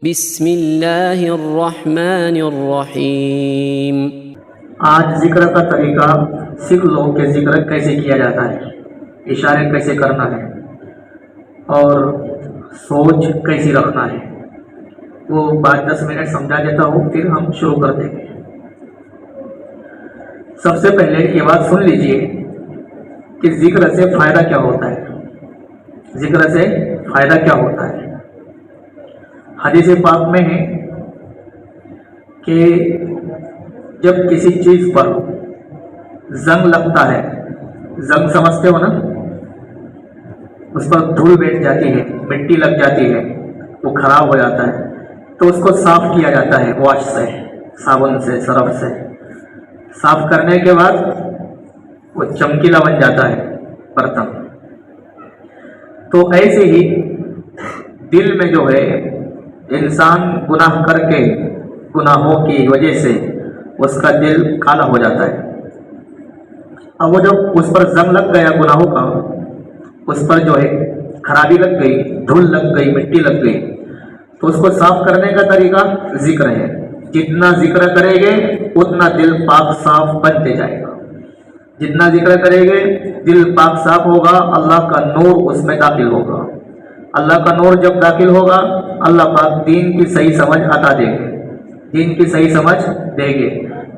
بسم اللہ الرحمن الرحیم۔ آج ذکر کا طریقہ سیکھ لو کہ ذکر کیسے کیا جاتا ہے، اشارے کیسے کرنا ہے اور سوچ کیسی رکھنا ہے۔ وہ بات 10 منٹ سمجھا دیتا ہوں، پھر ہم شروع کر دیں گے۔ سب سے پہلے یہ بات سن لیجئے کہ ذکر سے فائدہ کیا ہوتا ہے۔ ذکر سے فائدہ کیا ہوتا ہے؟ حدیث پاک میں ہے کہ جب کسی چیز پر زنگ لگتا ہے، زنگ سمجھتے ہو نا، اس پر دھول بیٹھ جاتی ہے، مٹی لگ جاتی ہے، وہ خراب ہو جاتا ہے، تو اس کو صاف کیا جاتا ہے واش سے، صابن سے، سرف سے۔ صاف کرنے کے بعد وہ چمکیلا بن جاتا ہے برتن۔ تو ایسے ہی دل میں جو ہے انسان گناہ کر کے، گناہوں کی وجہ سے اس کا دل کالا ہو جاتا ہے۔ اب وہ جب اس پر زنگ لگ گیا گناہوں کا، اس پر جو ہے خرابی لگ گئی، دھول لگ گئی، مٹی لگ گئی، تو اس کو صاف کرنے کا طریقہ ذکر ہے۔ جتنا ذکر کرے گے اتنا دل پاک صاف بنتے جائے گا۔ جتنا ذکر کرے گے دل پاک صاف ہوگا، اللہ کا نور اس میں داخل ہوگا۔ اللہ کا نور جب داخل ہوگا، اللہ پاک دین کی صحیح سمجھ عطا دیں گے، دین کی صحیح سمجھ دیں گے۔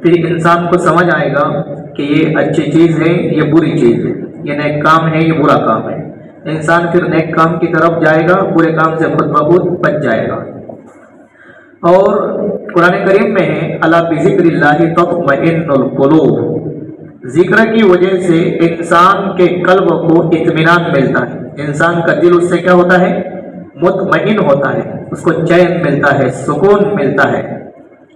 پھر انسان کو سمجھ آئے گا کہ یہ اچھی چیز ہے، یہ بری چیز ہے، یہ نیک کام ہے، یہ برا کام ہے۔ انسان پھر نیک کام کی طرف جائے گا، برے کام سے خود بخود بچ جائے گا۔ اور قرآن کریم میں ہے الا بذکر اللہ تطمئن القلوب، ذکر کی وجہ سے انسان کے قلب کو اطمینان ملتا ہے۔ انسان کا دل اس سے کیا ہوتا ہے؟ مطمئن ہوتا ہے، اس کو چین ملتا ہے، سکون ملتا ہے،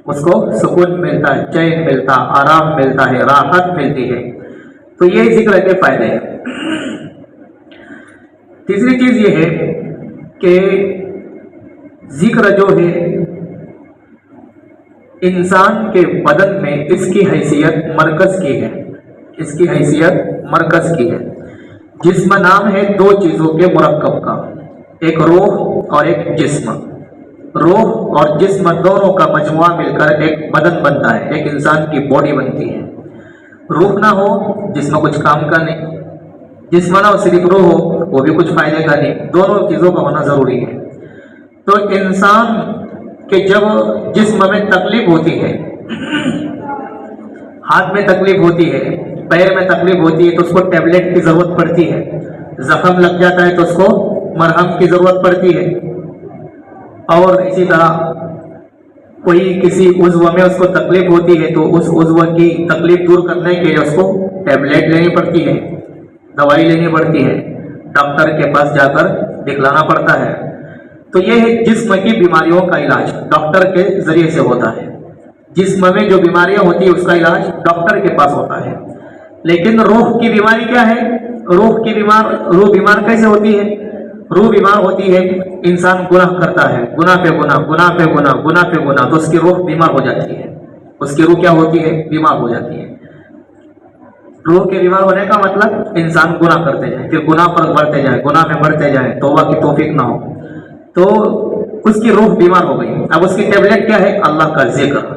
اس کو سکون ملتا ہے، چین ملتا، آرام ملتا ہے، راحت ملتی ہے۔ تو یہ ذکر کے فائدے ہیں۔ تیسری چیز یہ ہے کہ ذکر جو ہے انسان کے بدن میں اس کی حیثیت مرکز کی ہے، اس کی حیثیت مرکز کی ہے۔ جسم نام ہے دو چیزوں کے مرکب کا، ایک روح اور ایک جسم۔ روح اور جسم دونوں کا مجموعہ مل کر ایک بدن بنتا ہے، ایک انسان کی باڈی بنتی ہے۔ روح نہ ہو جسم کچھ کام کا نہیں، جسم نہ ہو صرف روح ہو وہ بھی کچھ فائدے کا نہیں، دونوں چیزوں کا ہونا ضروری ہے۔ تو انسان کے جب جسم میں تکلیف ہوتی ہے، ہاتھ میں تکلیف ہوتی ہے، پیر میں تکلیف ہوتی ہے، تو اس کو ٹیبلٹ کی ضرورت پڑتی ہے۔ زخم لگ جاتا ہے تو اس کو مرہم کی ضرورت پڑتی ہے۔ اور اسی طرح کوئی کسی عضو میں اس کو تکلیف ہوتی ہے تو اس عضو کی تکلیف دور کرنے کے لیے اس کو ٹیبلٹ لینی پڑتی ہے، دوائی لینی پڑتی ہے، ڈاکٹر کے پاس جا کر دکھلانا پڑتا ہے۔ تو یہ ہے جسم کی بیماریوں کا علاج ڈاکٹر کے ذریعے سے ہوتا ہے۔ جسم میں جو بیماریاں ہوتی ہیں اس کا علاج ڈاکٹر کے پاس ہوتا ہے۔ لیکن روح کی بیماری کیا ہے؟ روح بیمار کیسے ہوتی ہے؟ روح بیمار ہوتی ہے، انسان گناہ کرتا ہے، گناہ پہ گناہ، گناہ پہ گناہ، گناہ پہ گناہ، تو اس کی روح بیمار ہو جاتی ہے۔ اس کی روح کیا ہوتی ہے؟ بیمار ہو جاتی ہے۔ روح کے بیمار ہونے کا مطلب انسان گناہ کرتے جائے، پھر گناہ پر بڑھتے جائے، گناہ میں بڑھتے جائے، توبہ کی توفیق نہ ہو، تو اس کی روح بیمار ہو گئی۔ اب اس کی ٹیبلٹ کیا ہے؟ اللہ کا ذکر۔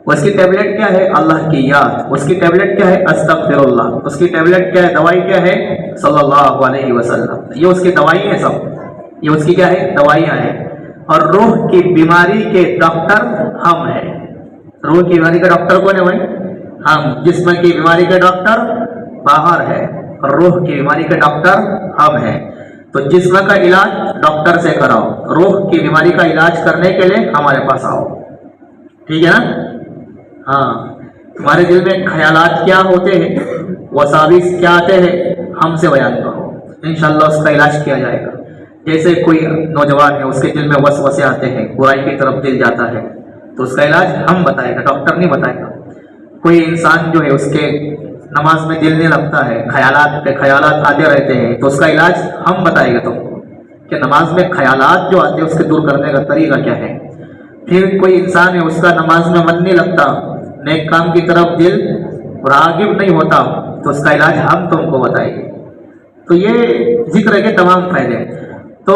اس کی ٹیبلٹ کیا ہے؟ اللہ کی یاد۔ اس کی ٹیبلٹ کیا ہے؟ استغفر اللہ۔ اس کی ٹیبلٹ کیا ہے؟ دوائی کیا ہے؟ صلی اللہ علیہ وسلم۔ یہ اس کی دوائی ہے، سب یہ اس کی کیا ہے؟ دوائیاں ہیں۔ اور روح کی بیماری کے ڈاکٹر ہم ہیں۔ روح کی بیماری کا ڈاکٹر کون ہے بھائی؟ ہم۔ جسم کی بیماری کے ڈاکٹر باہر ہے، اور روح کی بیماری کے ڈاکٹر ہم ہیں۔ تو جسم کا علاج ڈاکٹر سے کراؤ، روح کی بیماری کا علاج کرنے کے لیے ہمارے پاس آؤ، ٹھیک ہے نا؟ ہاں، تمہارے دل میں خیالات کیا ہوتے ہیں، وساوس کیا آتے ہیں، ہم سے بیان کرو، انشاءاللہ اس کا علاج کیا جائے گا۔ جیسے کوئی نوجوان ہے، اس کے دل میں وسوسے آتے ہیں، برائی کی طرف دل جاتا ہے، تو اس کا علاج ہم بتائے گا، ڈاکٹر نہیں بتائے گا۔ کوئی انسان جو ہے اس کے نماز میں دل نہیں لگتا ہے، خیالات پہ خیالات آتے رہتے ہیں، تو اس کا علاج ہم بتائے گا تم کو کہ نماز میں خیالات جو آتے ہیں اس کے دور کرنے کا طریقہ کیا ہے۔ پھر کوئی انسان ہے، اس کا نماز میں من نہیں لگتا، نیک کام کی طرف دل راغب نہیں ہوتا، تو اس کا علاج ہم تم کو بتائیں گے۔ تو یہ ذکر کے تمام فائدے۔ تو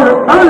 Allah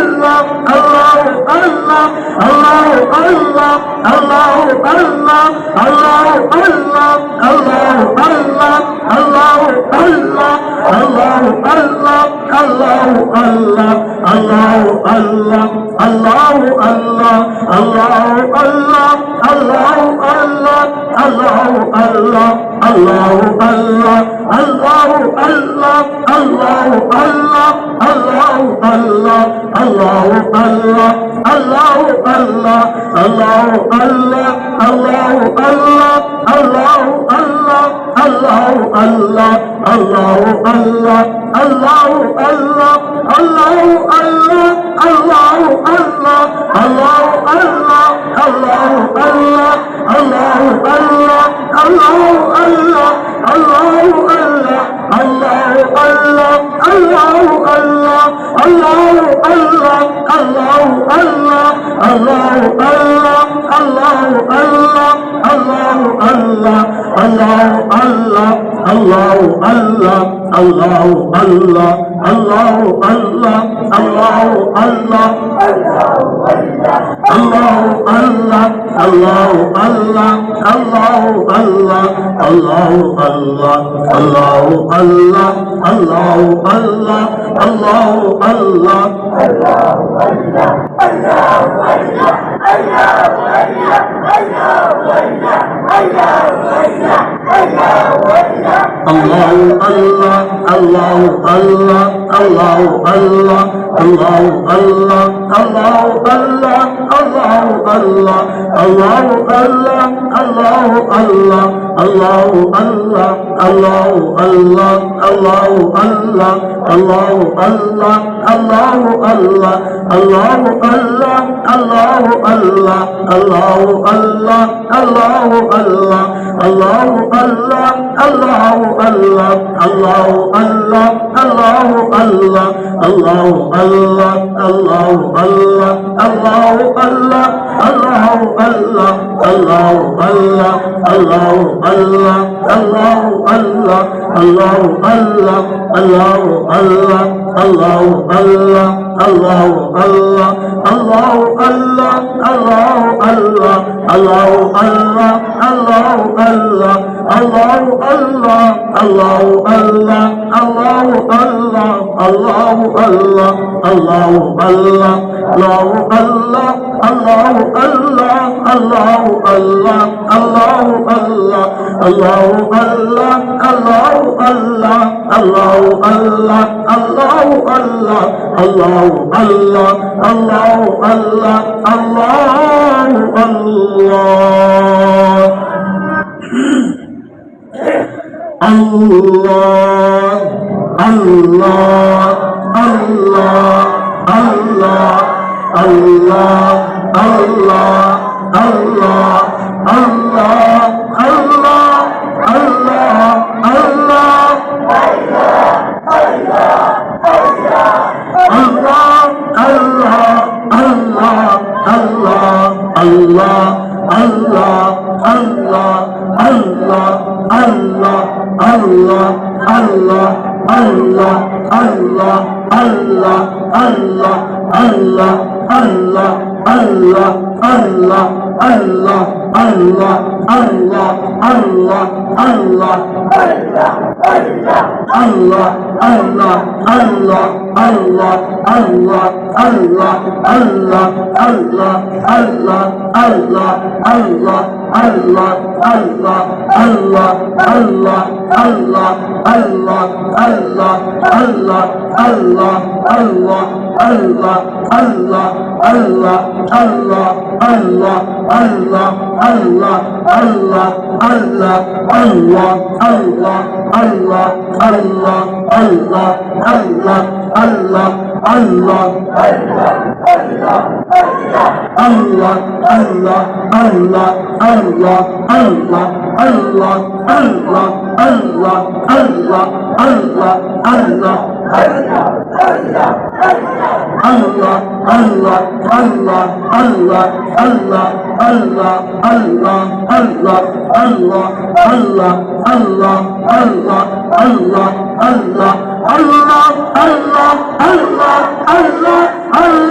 Allah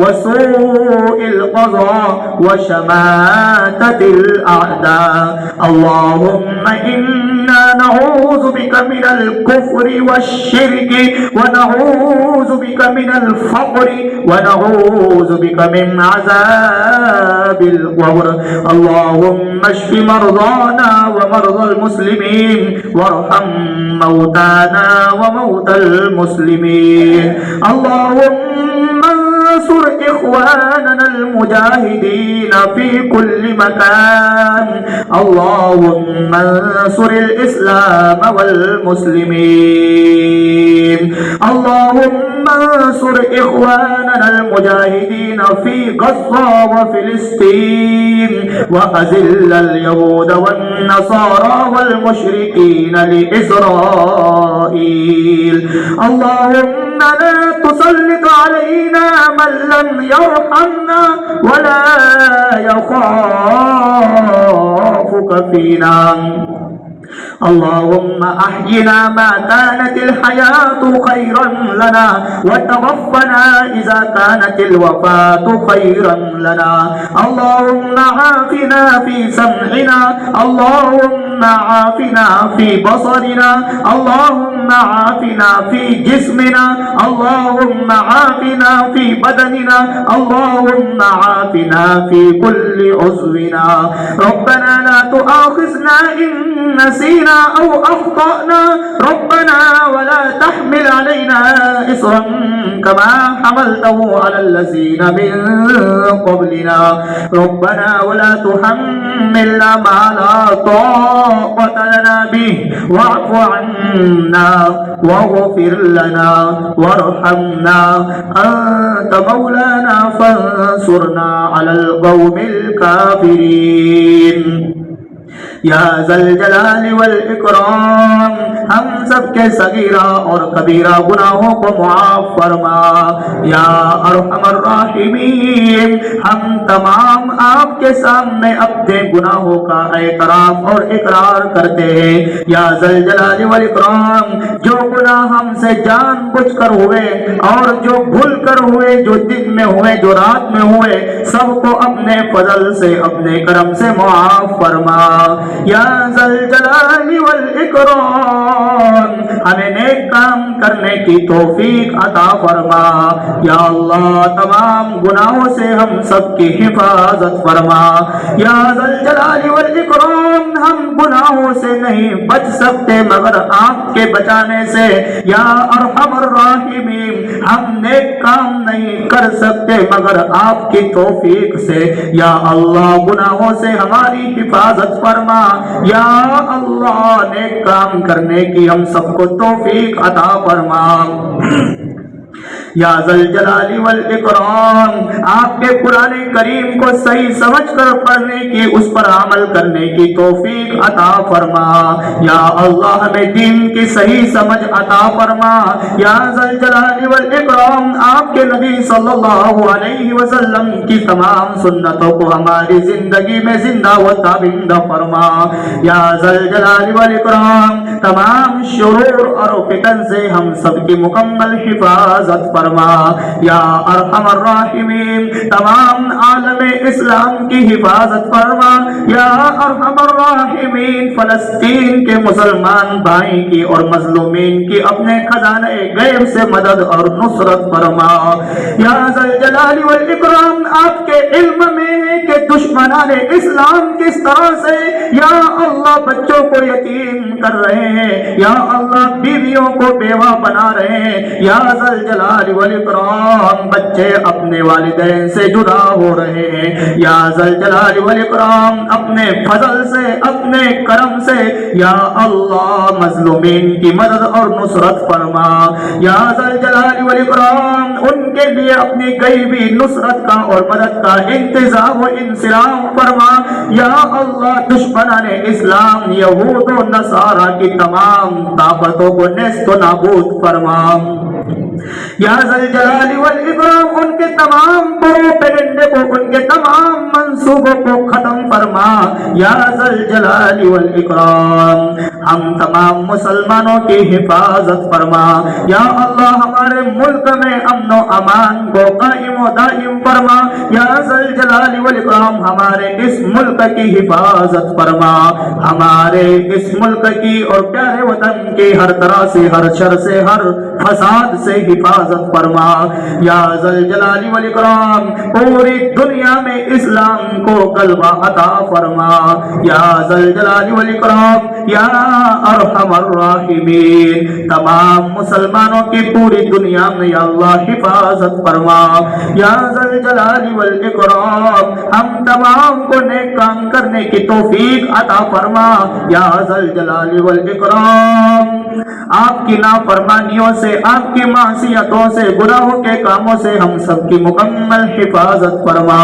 وسوء القضاء وشماتة الأعداء. اللهم إنا نعوذ بك من الكفر والشرك ونعوذ بك من الفقر ونعوذ بك من عذاب القبر. اللهم اشف مرضانا ومرضى المسلمين وارحم موتانا وموتى المسلمين. اللهم انصر إخواننا المجاهدين في كل مكان. اللهم انصر الإسلام والمسلمين. اللهم انصر إخواننا المجاهدين في غزة وفلسطين وأذل اليهود والنصارى والمشركين لإسرائيل. اللهم لا تسلط علينا من لم يرحمنا ولا يخافك فينا. اللهم أحينا ما كانت الحياة خيرا لنا وتوفنا إذا كانت الوفاة خيرا لنا. اللهم عافنا في سمعنا. اللهم عافنا في بصرنا. اللهم عافنا في جسمنا. اللهم عافنا في بدننا. اللهم عافنا في كل عضونا. ربنا لا تؤاخذنا إن نسينا أو أخطأنا. ربنا ولا تحمل علينا إصرا كما حملته على الذين من قبلنا. ربنا ولا تحملنا ما لا طاقة لنا به واعف عنا واغفر لنا وارحمنا. أنت مولانا فانصرنا على القوم الكافرين. یا ذل جلال والاکرام ہم سب کے صغیرہ اور کبیرہ گناہوں کو معاف فرما. یا ارحم الراحمین ہم تمام آپ کے سامنے اپنے گناہوں کا اعتراف اور اقرار کرتے ہیں. یا ذل جلال والاکرام جو گناہ ہم سے جان بوجھ کر ہوئے اور جو بھول کر ہوئے، جو دن میں ہوئے، جو رات میں ہوئے، سب کو اپنے فضل سے اپنے کرم سے معاف فرما. یا ذل جلال والاکرام ہمیں نیک کام کرنے کی توفیق عطا فرما. یا اللہ تمام گناہوں سے ہم سب کی حفاظت فرما. یا ذل جلال والاکرام ہم گناہوں سے نہیں بچ سکتے مگر آپ کے بچانے سے. یا ارحم الراحمین ہم نیک کام نہیں کر سکتے مگر آپ کی توفیق سے. یا اللہ گناہوں سے ہماری حفاظت فرما. یا اللہ نیک کام کرنے کی ہم سب کو توفیق عطا فرما. یا ذل جلال والاکرام آپ کے قرآن کریم کو صحیح سمجھ کر پڑھنے کی، اس پر عمل کرنے کی توفیق عطا فرما. یا اللہ ہمیں دین کی صحیح سمجھ عطا فرما. یا ذل جلال والاکرام آپ کے نبی صلی اللہ علیہ وسلم کی تمام سنتوں کو ہماری زندگی میں زندہ و تابند فرما. یا ذل جلال والاکرام تمام شرور اور فتن سے ہم سب کی مکمل حفاظت فرما. یا ارحم الراحمین تمام عالم اسلام کی حفاظت فرما. یا ارحم الراحمین فلسطین کے مسلمان بھائی کی اور مظلومین کی اپنے خزانہ غیب سے مدد اور نصرت فرما. یا ذل جلال والاکرام آپ کے علم میں ہے کہ دشمنان اسلام کس طرح سے یا اللہ بچوں کو یتیم کر رہے ہیں، یا اللہ بیویوں کو بیوہ بنا رہے ہیں. یا ذل جلال والاکرام بچے اپنے والدین سے جدا ہو رہے ہیں. یا ذل جلال والاکرام اپنے فضل سے اپنے کرم سے یا اللہ مظلومین کی مدد اور نصرت فرما. یا ذل جلال والاکرام ان کے لیے اپنی غیبی نصرت کا اور مدد کا انتظام و انصراف فرما. یا اللہ دشمنان اسلام یہود و نصارہ کی تمام طاقتوں کو نیست و نابود فرما. یا ذل جلال والاکرام ان کے تمام پروپیگنڈے کو، ان کے تمام منصوبوں کو ختم فرما یا ذل جلال والاکرام. ہم تمام مسلمانوں کی حفاظت فرما یا اللہ. ہمارے ملک میں امن و امان کو قائم و دائم فرما یا ذل جلال والاکرام. ہمارے اس ملک کی حفاظت فرما، ہمارے اس ملک کی اور پیارے وطن کی ہر طرح سے، ہر شر سے، ہر فساد سے حفاظت فرما یا ذل جلال والاکرام. پوری دنیا میں اسلام کو غلبہ عطا فرما یا ذل جلال والاکرام یا ارحم الراحمین. تمام مسلمانوں کی پوری دنیا میں یا اللہ حفاظت فرما یا ذل جلال والاکرام. ہم تمام کو نیک کام کرنے کی توفیق عطا فرما یا ذل جلال والاکرام. آپ کی نافرمانیوں سے، آپ کی معصیتوں سے، گناہوں کے کاموں سے ہم سب کی مکمل حفاظت فرما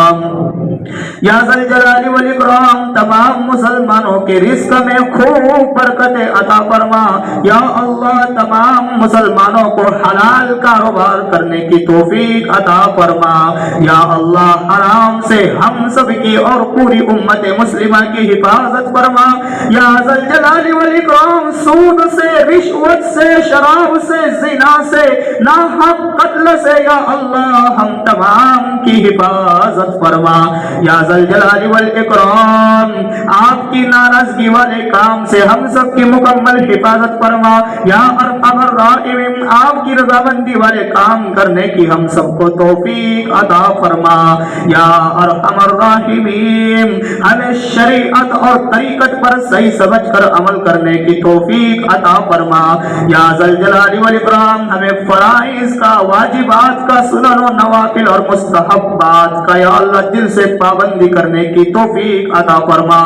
یا ذل جلال والاکرام. تمام مسلمانوں کے رزق میں خوب برکت عطا فرما یا اللہ. تمام مسلمانوں کو حلال کاروبار کرنے کی توفیق عطا فرما یا اللہ. حرام سے ہم سب کی اور پوری امت مسلمہ کی حفاظت فرما یا ذل جلال والاکرام. سود سے، رشوت سے، شراب سے، زنا سے، ناحق قتل سے یا اللہ ہم تمام کی حفاظت فرما یا ذل جلال والاکرام. آپ کی ناراضگی والے کام سے ہم سب کی مکمل حفاظت فرما یا ارحم الراحمین. آپ کی رضامندی والے کام کرنے کی ہم سب کو توفیق عطا فرما یا ارحم الراحمین. ہمیں شریعت اور طریقت پر صحیح سمجھ کر عمل کرنے کی توفیق عطا فرما یا ذل جلال والاکرام. ہمیں فرائض کا، واجبات کا، سنن و نوافل اور مستحبات کا یا اللہ دل سے پابندی کرنے کی توفیق عطا فرما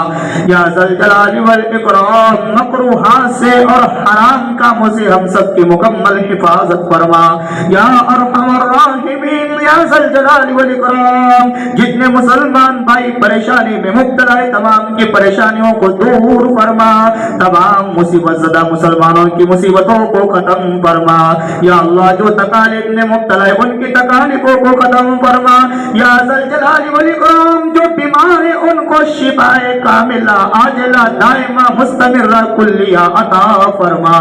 یا ذل جلال والاکرام. مکروہات سے اور حرام کاموں سے ہم سب کی مکمل حفاظت فرما یا ارحم الراحمین یا ذل جلال والاکرام. جتنے مسلمان بھائی پریشانی میں مبتلا ہے تمام کی پریشانیوں کو دور فرما، تمام مصیبت زدہ مسلمانوں کی مصیبتوں کو ختم فرما یا اللہ. جو تکالیف میں مبتلا ہے ان کی تکالیفوں کو ختم فرما یا ذل جلال والاکرام. جو بیمار ہیں ان کو شفاء کاملہ عاجلہ دائمہ مستمرہ کلیہ عطا فرما.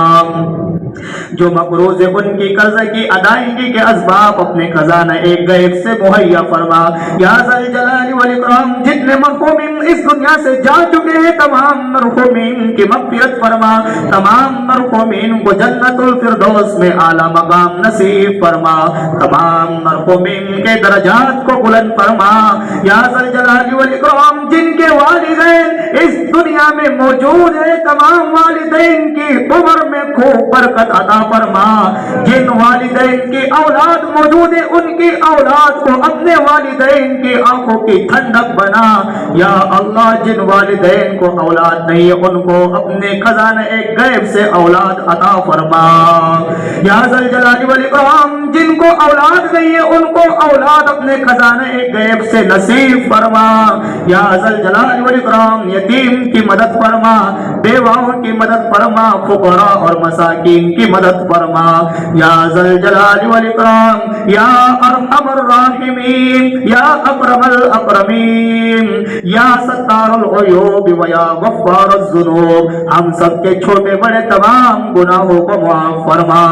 جو مقروض ہے ان کی قرض کی ادائیگی کے اسباب اپنے خزانہ ایک غیب سے مہیا فرما یا ذل جلال والاکرام. جتنے مرحومین اس دنیا سے جا چکے ہیں تمام مرحومین کی مغفرت فرما، تمام مرحومین کو جنت الفردوس میں اعلیٰ مقام نصیب فرما، تمام مرحومین کے درجات کو بلند فرما یا ذل جلال والاکرام. جن کے والدین اس دنیا میں موجود ہیں تمام والدین کی عمر میں خوب برکت عطا فرما. جن والدین کی اولاد موجود ہے ان کی اولاد کو اپنے والدین کی آنکھوں کی ٹھنڈک بنا یا اللہ. جن والدین کو اولاد نہیں ہے ان کو اپنے خزانہ ایک غیب سے اولاد عطا فرما یا ذل جلال والاکرام. جن کو اولاد نہیں ہے ان کو اولاد اپنے خزانہ ایک غیب سے نصیب فرما یا ذل جلال والاکرام. یتیم کی مدد فرما، بیواؤں کی مدد فرما، فقراء اور مساکین کی مدد فرما یا ذل جلال والاکرام یا ارحم الراحمین یا اکرم الاکرمین یا ستار العیوب و یا غفار الذنوب. ہم سب کے چھوٹے بڑے تمام گناہوں کو معاف فرما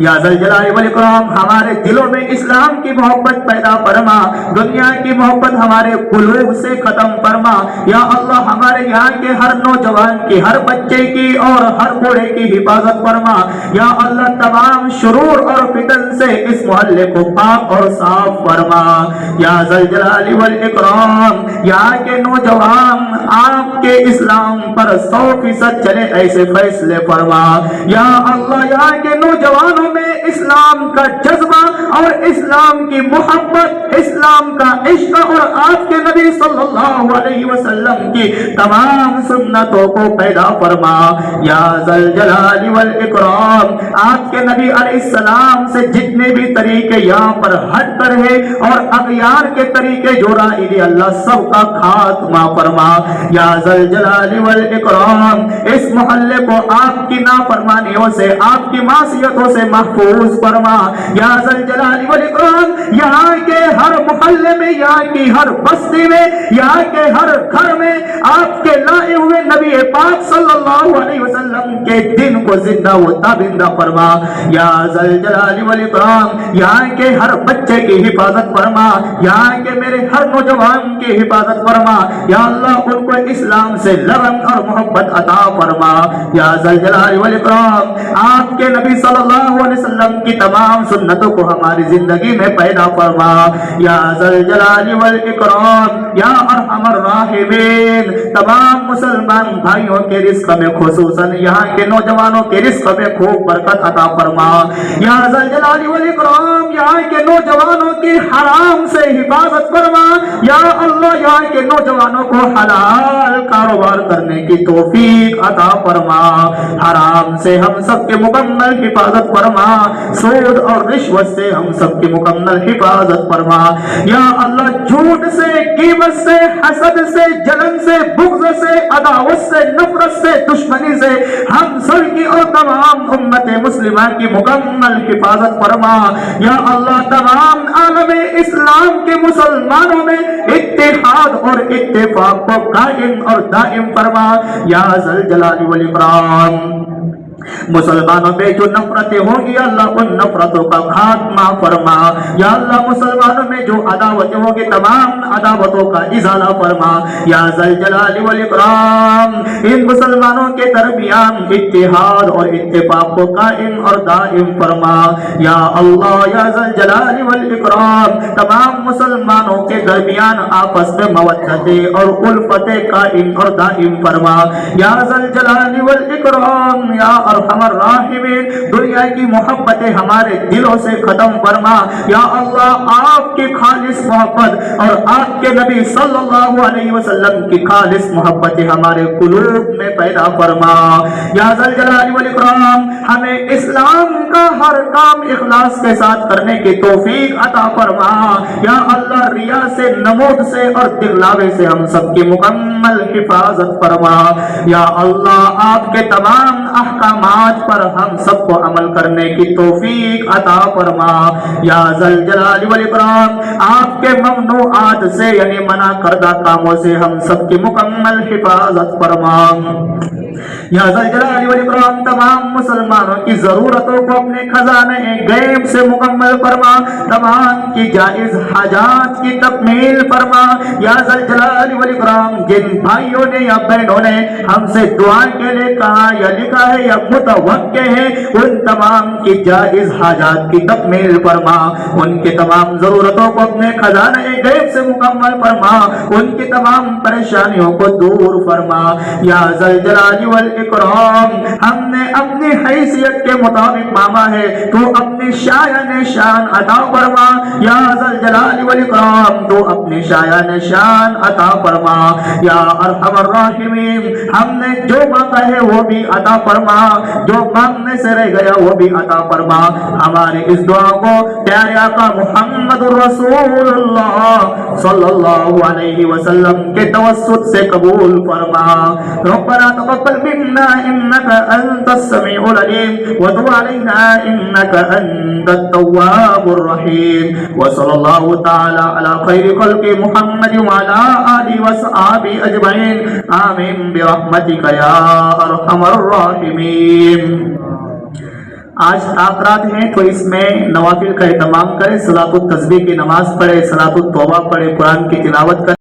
یا ذل جلال والاکرام. ہمارے دلوں میں اسلام کی محبت پیدا فرما، دنیا کی محبت ہمارے قلوب سے ختم فرما یا اللہ. ہمارے یہاں کے ہر نوجوان کی، ہر بچے کی اور ہر بوڑھے کی حفاظت فرما یا اللہ. تمام شرور اور فتن سے اس محلے کو پاک اور صاف فرما یا ذل جلال والاکرام. یہاں کے نوجوان آپ کے اسلام پر 100% چلے ایسے فیصلے فرما یا اللہ. یہاں کے نوجوانوں میں اسلام کا جذبہ اور اسلام اسلام کی محبت, اسلام کا عشق اور آپ کے نبی صلی اللہ علیہ وسلم کی تمام سنتوں کو پیدا فرما یا ذل جلال والاکرام. آپ کے نبی علیہ السلام سے جتنے بھی طریقے یہاں پر ہٹ کر ہے اور اغیار کے طریقے جو رائے اللہ سب کا خاتمہ فرما یا ذل جلال والاکرام. اس محلے کو آپ کی نافرمانیوں سے, آپ کی معصیتوں سے محفوظ فرما یا ذل جلال والاکرام. یہاں کے ہر محلے میں, یہاں کی ہر بستی میں, یہاں کے ہر گھر میں آپ کے لائے ہوئے نبی پاک صلی اللہ علیہ وسلم کے دین کو زندہ و تابندہ فرما یا ذل جلال والاکرام. یہاں کے ہر بچے کی حفاظت فرما, یہاں کے میرے ہر نوجوان کی حفاظت فرما یا اللہ. ان کو اسلام سے لگن اور محبت عطا فرما یا ذل جلال والاکرام. آپ کے نبی صلی اللہ علیہ وسلم کی تمام سنتوں کو ہماری زندگی میں پیدا فرما یا ذل جلال والاکرام یا ارحم الراحمین. تمام مسلمان بھائیوں کے رزق میں, خصوصاً یہاں کے نوجوانوں کے رزق میں خوب برکت عطا فرما یا ذل جلال والاکرام. یہاں کے نوجوانوں کی حرام سے حفاظت فرما یا اللہ. یہاں کے نوجوانوں کو حلال کاروبار کرنے کی توفیق عطا فرما, حرام سے ہم سب کے مکمل حفاظت فرما, سود اور رشوت سے ہم سب کی مکمل حفاظت فرما یا اللہ. جھوٹ سے, غیبت سے, حسد سے, جلن سے, بغض سے, عداوت سے, نفرت سے, دشمنی سے ہم سب کی اور تمام امت مسلمہ کی مکمل حفاظت فرما یا اللہ. تمام عالم اسلام کے مسلمانوں میں اتحاد اور اتفاق کو قائم اور دائم فرما یا ذل جلال والاکرام. مسلمانوں پہ جو نفرتیں ہوں گی اللہ, ان نفرتوں کا خاتمہ فرما یا اللہ. مسلمانوں میں جو عداوتیں ہوں گی تمام عداوتوں کا ازالہ فرما یا ذل جلال والاکرام. ان مسلمانوں کے درمیان اتحاد اور اتفاق کو قائم اور دائم فرما یا اللہ یا ذل جلال والاکرام. تمام مسلمانوں کے درمیان آپس میں مودت اور الفت قائم اور دائم فرما یا ذل جلال والاکرام یا ارحم الراحمین. دنیا کی محبتیں ہمارے دلوں سے ختم فرما یا اللہ. آپ کی خالص محبت اور آپ کے نبی صلی اللہ علیہ وسلم کی خالص محبتیں ہمارے قلوب میں پیدا فرما یا ذل جلال والاکرام. ہمیں اسلام کا ہر کام اخلاص کے ساتھ کرنے کی توفیق عطا فرما یا اللہ. ریا سے, نمود سے اور دکھلاوے سے ہم سب کی مکمل حفاظت فرما یا اللہ. آپ کے تمام احکامات پر ہم سب کو عمل کرنے کی توفیق عطا فرما یا ذل جلال والاکرام. آپ کے ممنوعات سے یعنی منع کردہ کاموں سے ہم سب کی مکمل حفاظت فرما یا ذل جلال والاکرام. تمام مسلمانوں کی ضرورتوں کو اپنے خزانے غیب سے مکمل فرما, تمام کی جائز حاجات کی تکمیل فرما یا ذل جلال والاکرام. جن بھائیوں نے یا بہنوں نے ہم سے دعا کے لیے کہا یا لکھا ہے یا متوقع ہے, ان تمام کی جائز حاجات کی تکمیل فرما, ان کی تمام ضرورتوں کو اپنے خزانے غیب سے مکمل فرما, ان کی تمام پریشانیوں کو دور فرما یا ذل جلال والاکرام. ہم نے اپنی حیثیت کے مطابق مانگا ہے, تو اپنی شایان شان عطا فرما یا ذل جلال والاکرام. تو اپنی شایان شان عطا فرما یا ارحم الراحمین. ہم نے جو مانگا ہے وہ بھی عطا فرما, جو مانگنے سے رہ گیا وہ بھی عطا فرما. ہماری اس دعا کو پیارے آقا محمد رسول اللہ صلی اللہ علیہ وسلم کے توسط سے قبول فرما. ربنا تقبل منا انك انت السميع العليم وتب علينا انك انت التواب الرحيم. وصلى الله تعالى على خير خلق محمد وعلى آله وصحبه اجمعين. آمين برحمتك يا ارحم الراحمين. آج تاخرات ہیں تو اس میں نوافل کا اہتمام کریں, صلاۃ التسبیح کی نماز پڑھے, صلاۃ التوبہ پڑھے, قرآن کی تلاوت کریں.